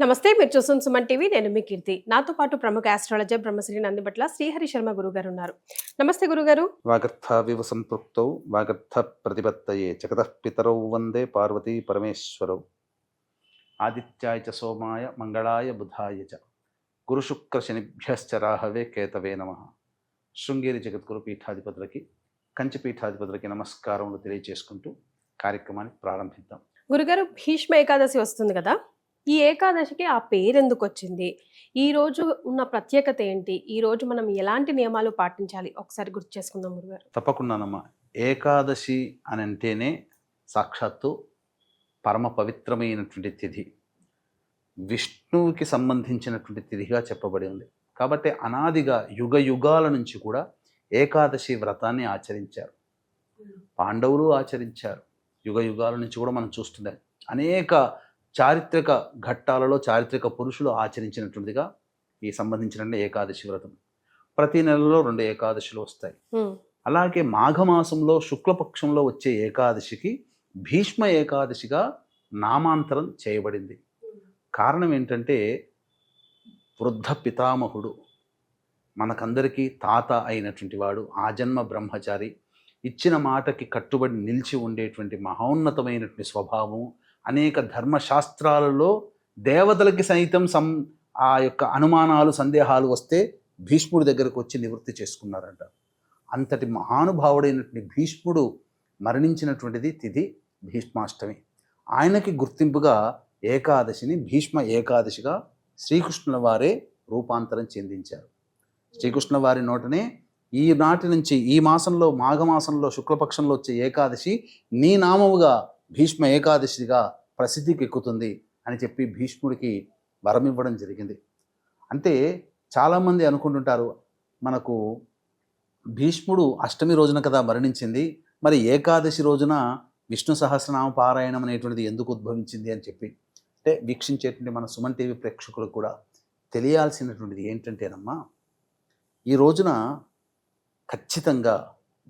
నమస్తే, మీరు చూస్తున్న సుమన్ టీవీ. నేను మీ కీర్తి. నాతో పాటు ప్రముఖ ఆస్ట్రాలజర్ బ్రహ్మశ్రీ నందిబట్ల శ్రీహరి శర్మ గురుగారు ఉన్నారు. నమస్తే గురుగారు. వాగర్థావివ సంపృక్తౌ వాగర్థ ప్రతిపత్తయే జగతః పితరౌ వందే పార్వతీ పరమేశ్వరౌ. ఆదిత్యాయ చ సోమాయ మంగళాయ బుధాయ చ గురుశుక్ర శనిభ్యశ్చ రాహవే కేతవే నమః. శృంగేరి జగద్గురు పీఠాధిపతులకి, కంచి పీఠాధిపతులకి నమస్కారములు తెలియజేసుకుంటూ కార్యక్రమాన్ని ప్రారంభిద్దాం. గురుగారు, భీష్మ ఏకాదశి వస్తుంది కదా, ఈ ఏకాదశికి ఆ పేరెందుకు వచ్చింది? ఈ రోజు ఉన్న ప్రత్యేకత ఏంటి? ఈ రోజు మనం ఎలాంటి నియమాలు పాటించాలి? ఒకసారి గుర్తు చేసుకుందాం గురుగారు. తప్పకుండానమ్మా. ఏకాదశి అని అంటేనే సాక్షాత్తు పరమ పవిత్రమైనటువంటి తిథి, విష్ణువుకి సంబంధించినటువంటి తిథిగా చెప్పబడి ఉంది. కాబట్టి అనాదిగా యుగ యుగాల నుంచి కూడా ఏకాదశి వ్రతాన్ని ఆచరించారు. పాండవులు ఆచరించారు. యుగ యుగాల నుంచి కూడా మనం చూస్తున్నాం. అనేక చారిత్రక ఘట్టాలలో చారిత్రక పురుషులు ఆచరించినటువంటిదిగా ఈ సంబంధించిన ఏకాదశి వ్రతం. ప్రతి నెలలో 2 ఏకాదశులు వస్తాయి. అలాగే మాఘమాసంలో శుక్లపక్షంలో వచ్చే ఏకాదశికి భీష్మ ఏకాదశిగా నామాంతరం చేయబడింది. కారణం ఏంటంటే, వృద్ధ పితామహుడు, మనకందరికీ తాత అయినటువంటి వాడు, ఆజన్మ బ్రహ్మచారి, ఇచ్చిన మాటకి కట్టుబడి నిలిచి ఉండేటువంటి మహోన్నతమైనటువంటి స్వభావం, అనేక ధర్మశాస్త్రాలలో దేవతలకి సైతం ఆ యొక్క అనుమానాలు సందేహాలు వస్తే భీష్ముడి దగ్గరకు వచ్చి నివృత్తి చేసుకున్నారంట. అంతటి మహానుభావుడైనటువంటి భీష్ముడు మరణించినటువంటిది తిథి భీష్మాష్టమి. ఆయనకి గుర్తింపుగా ఏకాదశిని భీష్మ ఏకాదశిగా శ్రీకృష్ణుల వారే రూపాంతరం చెందించారు. శ్రీకృష్ణుల వారి నోటనే ఈనాటి నుంచి ఈ మాసంలో మాఘమాసంలో శుక్లపక్షంలో వచ్చే ఏకాదశి నీ నామముగా భీష్మ ఏకాదశిగా ప్రసిద్ధికి ఎక్కుతుంది అని చెప్పి భీష్ముడికి వరం ఇవ్వడం జరిగింది. అంటే చాలామంది అనుకుంటుంటారు, మనకు భీష్ముడు అష్టమి రోజున కదా మరణించింది, మరి ఏకాదశి రోజున విష్ణు సహస్రనామ పారాయణం అనేటువంటిది ఎందుకు ఉద్భవించింది అని చెప్పి. అంటే వీక్షించేటువంటి మన సుమన్ టీవీ ప్రేక్షకులకు కూడా తెలియాల్సినటువంటిది ఏంటంటేనమ్మా, ఈ రోజున ఖచ్చితంగా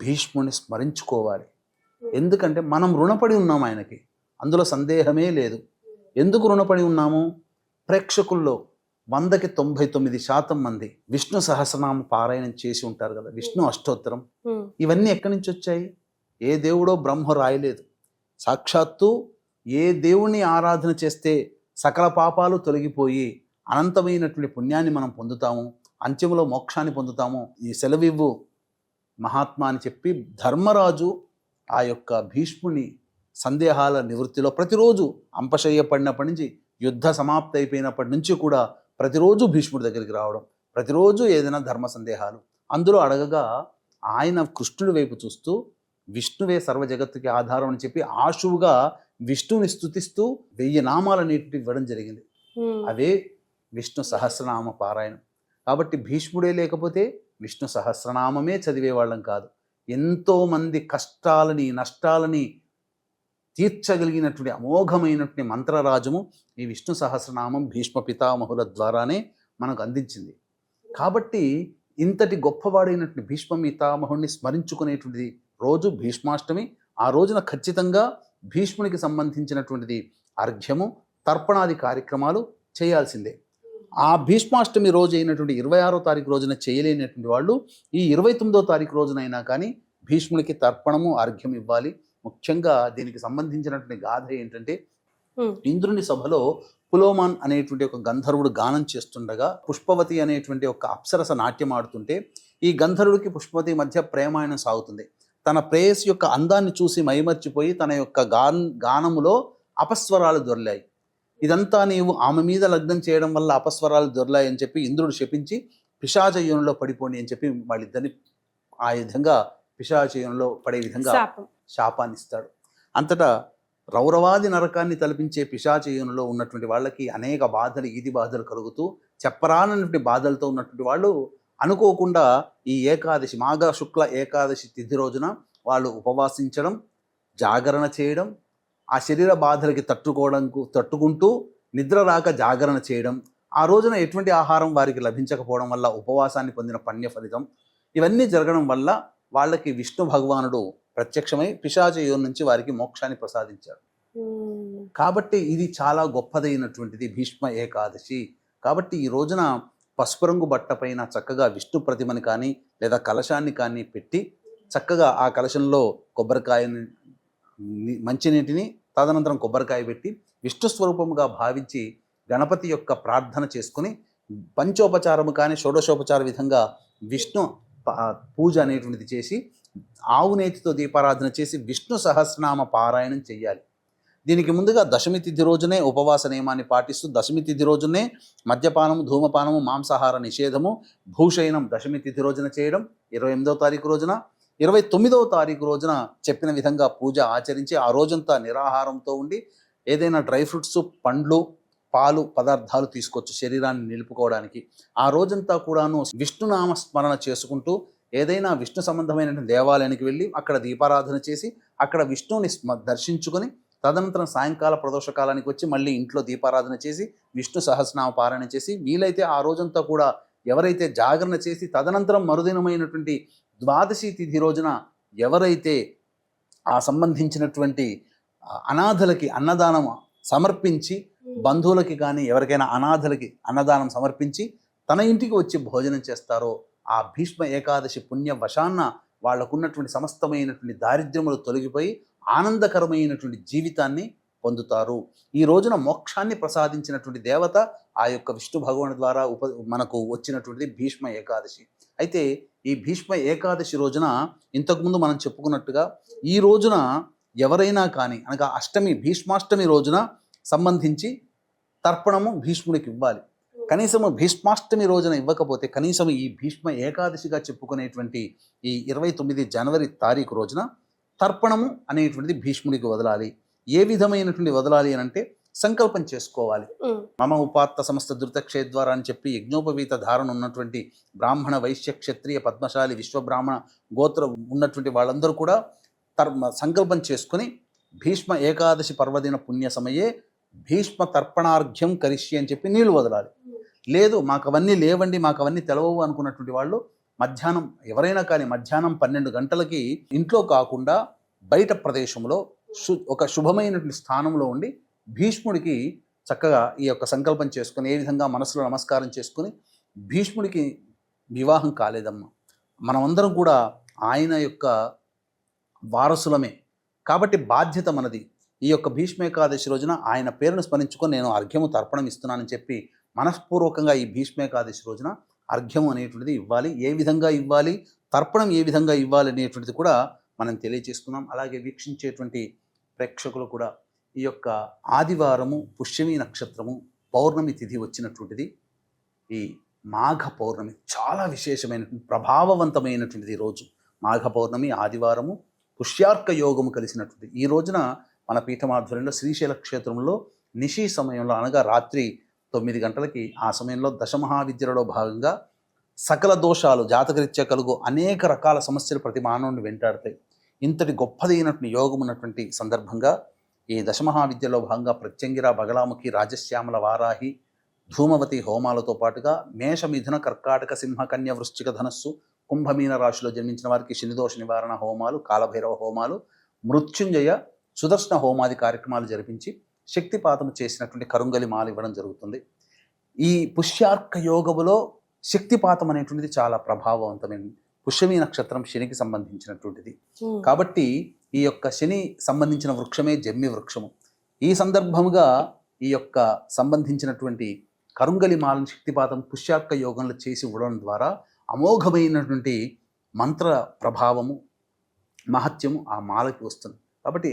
భీష్ముని స్మరించుకోవాలి. ఎందుకంటే మనం రుణపడి ఉన్నాం ఆయనకి, అందులో సందేహమే లేదు. ఎందుకు రుణపడి ఉన్నాము? ప్రేక్షకుల్లో 100కి 99% మంది విష్ణు సహస్రనామ పారాయణం చేసి ఉంటారు కదా, విష్ణు అష్టోత్తరం. ఇవన్నీ ఎక్కడి నుంచి వచ్చాయి? ఏ దేవుడో బ్రహ్మ రాయలేదు. సాక్షాత్తు ఏ దేవుణ్ణి ఆరాధన చేస్తే సకల పాపాలు తొలగిపోయి అనంతమైనటువంటి పుణ్యాన్ని మనం పొందుతాము, అంత్యములో మోక్షాన్ని పొందుతాము, ఈ సెలవివ్వు మహాత్మా అని చెప్పి ధర్మరాజు ఆ యొక్క భీష్ముని సందేహాల నివృత్తిలో ప్రతిరోజు అంపశయ్య పడినప్పటి నుంచి యుద్ధ సమాప్తి అయిపోయినప్పటి నుంచి కూడా ప్రతిరోజు భీష్ముడి దగ్గరికి రావడం, ప్రతిరోజు ఏదైనా ధర్మ సందేహాలు అందులో అడగగా ఆయన కృష్ణుడి వైపు చూస్తూ విష్ణువే సర్వ జగత్తుకి ఆధారం అని చెప్పి ఆశువుగా విష్ణుని స్తుతిస్తూ 1000 నామాలన్నిటిని ఇవ్వడం జరిగింది. అవే విష్ణు సహస్రనామ పారాయణం. కాబట్టి భీష్ముడే లేకపోతే విష్ణు సహస్రనామమే చదివేవాళ్ళం కాదు. ఎంతోమంది కష్టాలని నష్టాలని తీర్చగలిగినటువంటి అమోఘమైనటువంటి మంత్రరాజము ఈ విష్ణు సహస్రనామం భీష్మ పితామహుల ద్వారానే మనకు అందించింది. కాబట్టి ఇంతటి గొప్పవాడైనటువంటి భీష్మ పితామహుడిని స్మరించుకునేటువంటిది రోజు భీష్మాష్టమి. ఆ రోజున ఖచ్చితంగా భీష్మునికి సంబంధించినటువంటిది అర్ఘ్యము, తర్పణాది కార్యక్రమాలు చేయాల్సిందే. ఆ భీష్మాష్టమి రోజు అయినటువంటి 26వ తారీఖు రోజున చేయలేనటువంటి వాళ్ళు ఈ 29వ తారీఖు రోజునైనా కానీ భీష్మునికి తర్పణము అర్ఘ్యం ఇవ్వాలి. ముఖ్యంగా దీనికి సంబంధించినటువంటి గాథ ఏంటంటే, ఇంద్రుని సభలో పులోమాన్ అనేటువంటి ఒక గంధర్వుడు గానం చేస్తుండగా పుష్పవతి అనేటువంటి ఒక అప్సరస నాట్యం ఆడుతుంటే ఈ గంధర్వుడికి పుష్పవతి మధ్య ప్రేమాయణం సాగుతుంది. తన ప్రేయసి యొక్క అందాన్ని చూసి మైమర్చిపోయి తన యొక్క గానములో అపస్వరాలు దొర్లాయి. ఇదంతా నీవు ఆమె మీద లగ్నం చేయడం వల్ల అపస్వరాలు దొర్లాయి అని చెప్పి ఇంద్రుడు శపించి పిశాచయోనిలో పడిపోండి అని చెప్పి వాళ్ళిద్దరిని ఆ విధంగా పిశాచయోనిలో పడే విధంగా శాపాన్ని ఇస్తాడు. అంతటా రౌరవాది నరకాన్ని తలపించే పిశాచయోనిలో ఉన్నటువంటి వాళ్ళకి అనేక బాధలు, ఈది బాధలు కలుగుతూ చెప్పరానటువంటి బాధలతో ఉన్నటువంటి వాళ్ళు అనుకోకుండా ఈ ఏకాదశి మాఘ శుక్ల ఏకాదశి తిథి రోజున వాళ్ళు ఉపవాసించడం, జాగరణ చేయడం, ఆ శరీర బాధలకి తట్టుకుంటూ నిద్ర రాక జాగరణ చేయడం, ఆ రోజున ఎటువంటి ఆహారం వారికి లభించకపోవడం వల్ల ఉపవాసాన్ని పొందిన పుణ్య ఫలితం, ఇవన్నీ జరగడం వల్ల వాళ్ళకి విష్ణు భగవానుడు ప్రత్యక్షమై పిశాచయోని నుంచి వారికి మోక్షాన్ని ప్రసాదించాడు. కాబట్టి ఇది చాలా గొప్పదైనటువంటిది భీష్మ ఏకాదశి. కాబట్టి ఈ రోజున పసుపు రంగు బట్ట పైన చక్కగా విష్ణు ప్రతిమని కానీ లేదా కలశాన్ని కానీ పెట్టి చక్కగా ఆ కలశంలో కొబ్బరికాయని మంచినీటిని తదనంతరం కొబ్బరికాయ పెట్టి విష్ణు స్వరూపముగా భావించి గణపతి యొక్క ప్రార్థన చేసుకుని పంచోపచారము కానీ షోడశోపచార విధంగా విష్ణు పూజ అనేటువంటిది చేసి ఆవు నేతితో దీపారాధన చేసి విష్ణు సహస్రనామ పారాయణం చేయాలి. దీనికి ముందుగా దశమి తిథి రోజునే ఉపవాస నియమాన్ని పాటిస్తూ దశమి తిథి రోజునే మద్యపానము, ధూమపానము, మాంసాహార నిషేధము, భూషయనం దశమి తిథి రోజున చేయడం, 28వ తారీఖు రోజున, 29వ తారీఖు రోజున చెప్పిన విధంగా పూజ ఆచరించి ఆ రోజంతా నిరాహారంతో ఉండి ఏదైనా డ్రై ఫ్రూట్స్, పండ్లు, పాలు పదార్థాలు తీసుకోవచ్చు శరీరాన్ని నిలుపుకోవడానికి. ఆ రోజంతా కూడాను విష్ణునామ స్మరణ చేసుకుంటూ ఏదైనా విష్ణు సంబంధమైన దేవాలయానికి వెళ్ళి అక్కడ దీపారాధన చేసి అక్కడ విష్ణువుని దర్శించుకొని తదనంతరం సాయంకాల ప్రదోషకాలానికి వచ్చి మళ్ళీ ఇంట్లో దీపారాధన చేసి విష్ణు సహస్రనామ పారాయణ చేసి వీలైతే ఆ రోజంతా కూడా ఎవరైతే జాగరణ చేసి తదనంతరం మరుదినమైనటువంటి ద్వాదశి తిథి రోజున ఎవరైతే ఆ సంబంధించినటువంటి అనాథలకి అన్నదానం సమర్పించి బంధువులకి కానీ ఎవరికైనా అనాథలకి అన్నదానం సమర్పించి తన ఇంటికి వచ్చి భోజనం చేస్తారో ఆ భీష్మ ఏకాదశి పుణ్య వశాన్న వాళ్ళకున్నటువంటి సమస్తమైనటువంటి దారిద్ర్యములు తొలగిపోయి ఆనందకరమైనటువంటి జీవితాన్ని పొందుతారు. ఈ రోజున మోక్షాన్ని ప్రసాదించినటువంటి దేవత ఆ యొక్క విష్ణు భగవాను ద్వారా మనకు వచ్చినటువంటిది భీష్మ ఏకాదశి. అయితే ఈ భీష్మ ఏకాదశి రోజున ఇంతకుముందు మనం చెప్పుకున్నట్టుగా ఈ రోజున ఎవరైనా కానీ అనగా అష్టమి భీష్మాష్టమి రోజున సంబంధించి తర్పణము భీష్ముడికి ఇవ్వాలి. కనీసము భీష్మాష్టమి రోజున ఇవ్వకపోతే కనీసం ఈ భీష్మ ఏకాదశిగా చెప్పుకునేటువంటి ఈ 29 జనవరి తారీఖు రోజున తర్పణము అనేటువంటిది భీష్ముడికి వదలాలి. ఏ విధమైనటువంటి వదలాలి అని అంటే సంకల్పం చేసుకోవాలి. మమ ఉపాత్త సమస్త ధృతక్షేద్వారా అని చెప్పి యజ్ఞోపవీత ధారణ ఉన్నటువంటి బ్రాహ్మణ, వైశ్య, క్షత్రియ, పద్మశాలి, విశ్వబ్రాహ్మణ గోత్రం ఉన్నటువంటి వాళ్ళందరూ కూడా సంకల్పం చేసుకుని భీష్మ ఏకాదశి పర్వదిన పుణ్య సమయే భీష్మ తర్పణార్ఘ్యం కరిష్య అని చెప్పి నీళ్లు వదలాలి. లేదు మాకు అవన్నీ లేవండి, మాకు అవన్నీ తెలవవు అనుకున్నటువంటి వాళ్ళు మధ్యాహ్నం ఎవరైనా కానీ మధ్యాహ్నం 12 గంటలకి ఇంట్లో కాకుండా బయట ప్రదేశంలో ఒక శుభమైనటువంటి స్థానంలో ఉండి భీష్ముడికి చక్కగా ఈ యొక్క సంకల్పం చేసుకుని ఏ విధంగా మనసులో నమస్కారం చేసుకుని భీష్ముడికి వివాహం కాలేదమ్మా, మనమందరం కూడా ఆయన యొక్క వారసులమే కాబట్టి బాధ్యత మనది. ఈ యొక్క భీష్మ ఏకాదశి రోజున ఆయన పేరును స్మరించుకొని నేను అర్ఘ్యము తర్పణం ఇస్తున్నానని చెప్పి మనస్పూర్వకంగా ఈ భీష్మ ఏకాదశి రోజున అర్ఘ్యం అనేటువంటిది ఇవ్వాలి. ఏ విధంగా ఇవ్వాలి, తర్పణం ఏ విధంగా ఇవ్వాలి అనేటువంటిది కూడా మనం తెలియజేసుకున్నాం. అలాగే వీక్షించేటువంటి ప్రేక్షకులు కూడా ఈ యొక్క ఆదివారము పుష్యమి నక్షత్రము పౌర్ణమి తిథి వచ్చినటువంటిది ఈ మాఘ పౌర్ణమి చాలా విశేషమైనటువంటి ప్రభావవంతమైనటువంటిది రోజు. మాఘ పౌర్ణమి ఆదివారము పుష్యార్క యోగము కలిసినటువంటి ఈ రోజున మన పీఠమాధ్వర్యంలో శ్రీశైల క్షేత్రంలో నిశీ సమయంలో అనగా రాత్రి 9 గంటలకి ఆ సమయంలో దశమహావిద్యలలో భాగంగా సకల దోషాలు జాతకరీత్యా కలుగు అనేక రకాల సమస్యలు ప్రతి మానవుని వెంటాడతాయి. ఇంతటి గొప్పదైనటువంటి యోగం ఉన్నటువంటి సందర్భంగా ఈ దశమహావిద్యలో భాగంగా ప్రత్యంగిర, బగలాముఖి, రాజశ్యామల, వారాహి, ధూమవతి హోమాలతో పాటుగా మేష, మిథున, కర్కాటక, సింహ, కన్య, వృశ్చిక, ధనస్సు, కుంభమీన రాశిలో జన్మించిన వారికి శనిదోష నివారణ హోమాలు, కాలభైరవ హోమాలు, మృత్యుంజయ, సుదర్శన హోమాది కార్యక్రమాలు జరిపించి శక్తిపాతం చేసినటువంటి కరుంగలి మాల ఇవ్వడం జరుగుతుంది. ఈ పుష్యార్క యోగములో శక్తిపాతం అనేటువంటిది చాలా ప్రభావవంతమైనది. పుష్యమి నక్షత్రం శనికి సంబంధించినటువంటిది కాబట్టి ఈ యొక్క శని సంబంధించిన వృక్షమే జమ్మి వృక్షము. ఈ సందర్భముగా ఈ యొక్క సంబంధించినటువంటి కరుంగలి మాలను శక్తిపాతం పుష్యార్క యోగంలో చేసి ఇవ్వడం ద్వారా అమోఘమైనటువంటి మంత్ర ప్రభావము, మహత్యము ఆ మాలకి వస్తుంది. కాబట్టి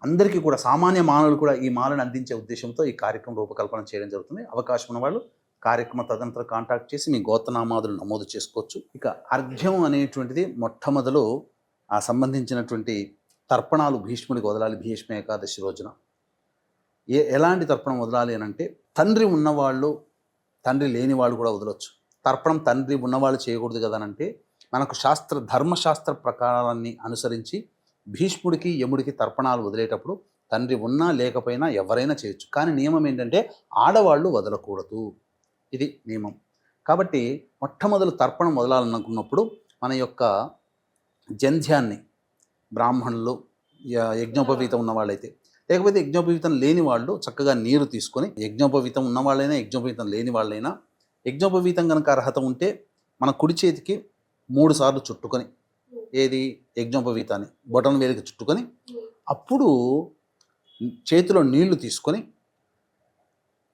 అందరికీ కూడా సామాన్య మానవులు కూడా ఈ మాలను అందించే ఉద్దేశంతో ఈ కార్యక్రమం రూపకల్పన చేయడం జరుగుతుంది. అవకాశం ఉన్న వాళ్ళు కార్యక్రమ తదనంతరం కాంటాక్ట్ చేసి మీ గోత్రనామాదులు నమోదు చేసుకోవచ్చు. ఇక అర్ఘ్యం అనేటువంటిది మొట్టమొదలు ఆ సంబంధించినటువంటి తర్పణాలు భీష్ముడికి వదలాలి. భీష్మ ఏకాదశి రోజున ఎలాంటి తర్పణం వదలాలి అని అంటే తండ్రి ఉన్నవాళ్ళు, తండ్రి లేని వాళ్ళు కూడా వదలొచ్చు. తర్పణం తండ్రి ఉన్నవాళ్ళు చేయకూడదు కదా అంటే మనకు ధర్మశాస్త్ర ప్రకారాన్ని అనుసరించి భీష్ముడికి, యముడికి తర్పణాలు వదిలేటప్పుడు తండ్రి ఉన్నా లేకపోయినా ఎవరైనా చేయొచ్చు. కానీ నియమం ఏంటంటే ఆడవాళ్ళు వదలకూడదు, ఇది నియమం. కాబట్టి మొట్టమొదలు తర్పణం వదలాలనుకున్నప్పుడు మన యొక్క జంధ్యాన్ని బ్రాహ్మణులు, యజ్ఞోపవీతం ఉన్న వాళ్ళైతే లేకపోతే యజ్ఞోపవీతం లేని వాళ్ళు చక్కగా నీరు తీసుకొని, యజ్ఞోపవీతం ఉన్న వాళ్ళైనా యజ్ఞోపవీతం లేని వాళ్ళైనా, యజ్ఞోపవీతం కనుక అర్హత ఉంటే మన కుడి చేతికి 3 సార్లు చుట్టుకొని, ఏది యజ్ఞోపవీతాన్ని బొటన వేలికి చుట్టుకొని, అప్పుడు చేతిలో నీళ్లు తీసుకొని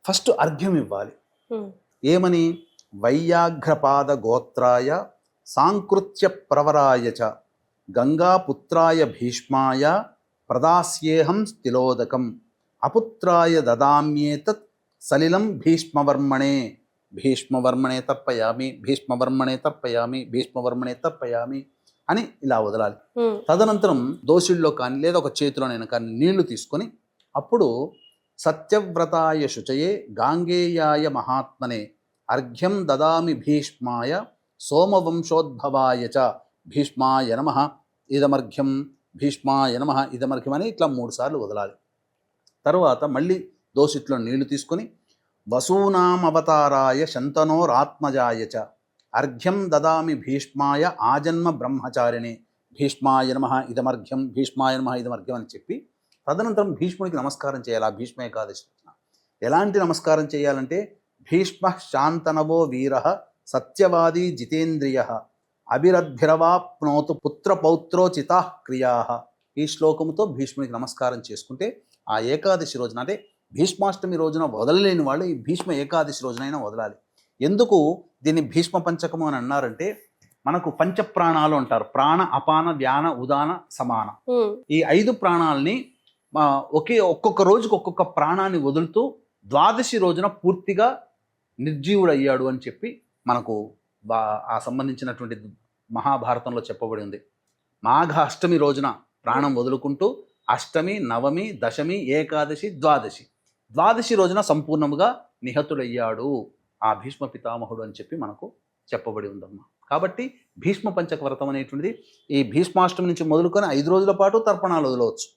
ఫస్ట్ అర్ఘ్యం ఇవ్వాలి. ఏమని? వైయాఘ్రపాద గోత్రాయ సాంకృత్య ప్రవరాయ చ గంగాపుత్రాయ భీష్మాయ ప్రదాస్యేహం స్థిలోదకం అపుత్రాయ దదామ్యేతత్ సలిలం భీష్మవర్మణే భీష్మవర్మణే తర్పయామి భీష్మవర్మణే తర్పయామి భీష్మవర్మణే తర్పయామి అని ఇలా వదలాలి. తదనంతరం దోసిళ్ళలో కానీ లేదా ఒక చేతిలోనైనా కానీ నీళ్లు తీసుకొని అప్పుడు సత్యవ్రతాయ శుచయే గాంగేయాయ మహాత్మనే అర్ఘ్యం దదామి భీష్మాయ సోమవంశోద్భవాయ చ భీష్మాయ నమః ఇదమర్ఘ్యం భీష్మాయ నమః ఇదమర్ఘ్యం అని ఇట్లా 3 సార్లు వదలాలి. తర్వాత మళ్ళీ దోసిట్లో నీళ్లు తీసుకొని వసూనాం అవతారాయ శంతనోరాత్మజాయ చ అర్ఘ్యం దదామి భీష్మాయ ఆజన్మ బ్రహ్మచారిణి భీష్మాయ నమః ఇదమర్ఘ్యం భీష్మాయ నమః ఇదమర్ఘ్యం అని చెప్పి తదనంతరం భీష్ముడికి నమస్కారం చేయాలి. ఆ భీష్మ ఏకాదశి ఎలాంటి నమస్కారం చేయాలంటే భీష్మ శాంతనవో వీర సత్యవాదీ జితేంద్రియ అభిరద్భిరవాప్నోతు పుత్రపౌత్రోచితా క్రియా. ఈ శ్లోకముతో భీష్ముడికి నమస్కారం చేసుకుంటే ఆ ఏకాదశి రోజున, అంటే భీష్మాష్టమి రోజున వదలలేని వాళ్ళు ఈ భీష్మ ఏకాదశి రోజునైనా వదలాలి. ఎందుకు దీన్ని భీష్మ పంచకము అని అన్నారంటే, మనకు పంచప్రాణాలు అంటారు. ప్రాణ, అపాన, వ్యాన, ఉదాన, సమాన. ఈ 5 ప్రాణాలని ఒక్కొక్క రోజుకు ఒక్కొక్క ప్రాణాన్ని వదులుతూ ద్వాదశి రోజున పూర్తిగా నిర్జీవుడయ్యాడు అని చెప్పి మనకు ఆ సంబంధించినటువంటి మహాభారతంలో చెప్పబడి ఉంది. మాఘ అష్టమి రోజున ప్రాణం వదులుకుంటూ అష్టమి, నవమి, దశమి, ఏకాదశి, ద్వాదశి రోజున సంపూర్ణముగా నిహతుడయ్యాడు ఆ భీష్మ పితామహుడు అని చెప్పి మనకు చెప్పబడి ఉందమ్మా. కాబట్టి భీష్మ పంచక వ్రతం అనేటువంటిది ఈ భీష్మాష్టమి నుంచి మొదలుకొని 5 రోజుల పాటు తర్పణాలు వదలవచ్చు.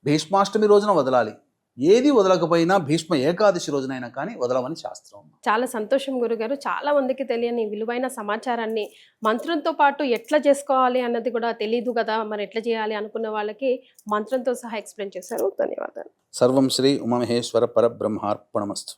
భీష్మాష్టమి రోజున వదలాలి. ఏది వదలకపోయినా భీష్మ ఏకాదశి రోజునైనా కానీ వదలమని శాస్త్రం. చాలా సంతోషం గురుగారు. చాలా మందికి తెలియని విలువైన సమాచారాన్ని మంత్రంతో పాటు ఎట్లా చేసుకోవాలి అన్నది కూడా తెలియదు కదా, మరి ఎట్లా చేయాలి అనుకున్న వాళ్ళకి మంత్రంతో సహా ఎక్స్ప్లెయిన్ చేశారు. ధన్యవాదాలు. సర్వం శ్రీ ఉమామహేశ్వర పరబ్రహ్మార్పణమస్తు.